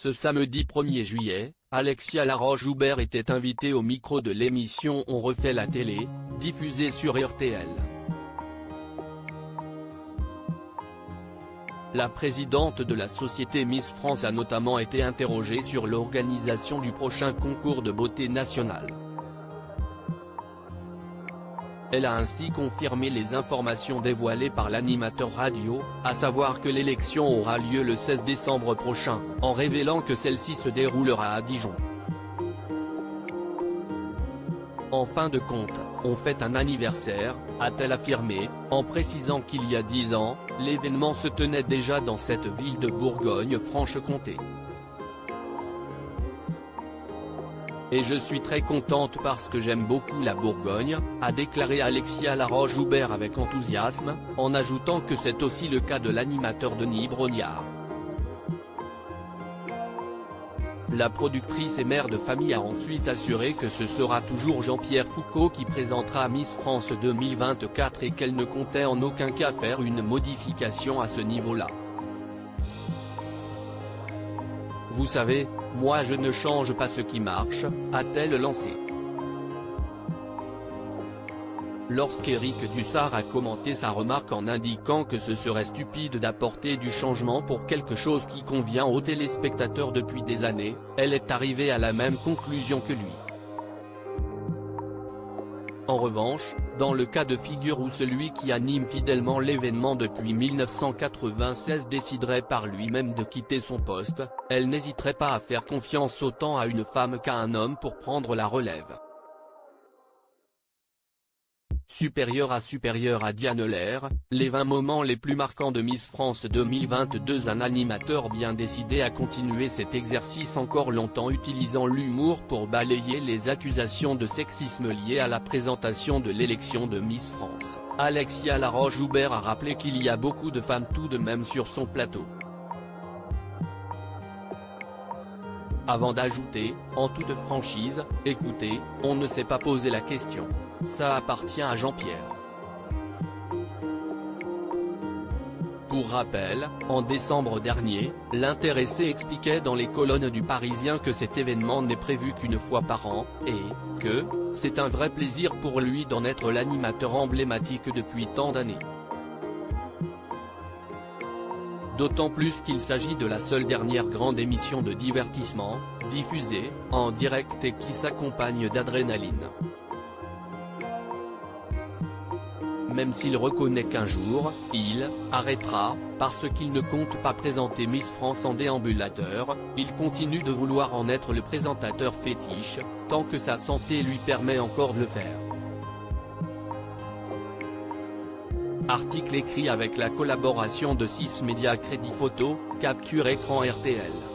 Ce samedi 1er juillet, Alexia Laroche-Joubert était invitée au micro de l'émission On refait la télé, diffusée sur RTL. La présidente de la société Miss France a notamment été interrogée sur l'organisation du prochain concours de beauté national. Elle a ainsi confirmé les informations dévoilées par l'animateur radio, à savoir que l'élection aura lieu le 16 décembre prochain, en révélant que celle-ci se déroulera à Dijon. En fin de compte, on fête un anniversaire, a-t-elle affirmé, en précisant qu'il y a 10 ans, l'événement se tenait déjà dans cette ville de Bourgogne-Franche-Comté. Et je suis très contente parce que j'aime beaucoup la Bourgogne, a déclaré Alexia Laroche-Joubert avec enthousiasme, en ajoutant que c'est aussi le cas de l'animateur Denis Brognard. La productrice et mère de famille a ensuite assuré que ce sera toujours Jean-Pierre Foucault qui présentera Miss France 2024 et qu'elle ne comptait en aucun cas faire une modification à ce niveau-là. Vous savez, moi je ne change pas ce qui marche, a-t-elle lancé. Lorsqu'Éric Dussart a commenté sa remarque en indiquant que ce serait stupide d'apporter du changement pour quelque chose qui convient aux téléspectateurs depuis des années, elle est arrivée à la même conclusion que lui. En revanche, dans le cas de figure où celui qui anime fidèlement l'événement depuis 1996 déciderait par lui-même de quitter son poste, elle n'hésiterait pas à faire confiance autant à une femme qu'à un homme pour prendre la relève. Supérieur à Diane Lair, les 20 moments les plus marquants de Miss France 2022. Un animateur bien décidé à continuer cet exercice encore longtemps, utilisant l'humour pour balayer les accusations de sexisme liées à la présentation de l'élection de Miss France. Alexia Laroche-Joubert a rappelé qu'il y a beaucoup de femmes tout de même sur son plateau. Avant d'ajouter, en toute franchise, écoutez, on ne s'est pas posé la question. Ça appartient à Jean-Pierre. Pour rappel, en décembre dernier, l'intéressé expliquait dans les colonnes du Parisien que cet événement n'est prévu qu'une fois par an, et que c'est un vrai plaisir pour lui d'en être l'animateur emblématique depuis tant d'années. D'autant plus qu'il s'agit de la seule dernière grande émission de divertissement, diffusée, en direct et qui s'accompagne d'adrénaline. Même s'il reconnaît qu'un jour, il arrêtera, parce qu'il ne compte pas présenter Miss France en déambulateur, il continue de vouloir en être le présentateur fétiche, tant que sa santé lui permet encore de le faire. Article écrit avec la collaboration de 6 médias Crédit Photo, Capture Écran RTL.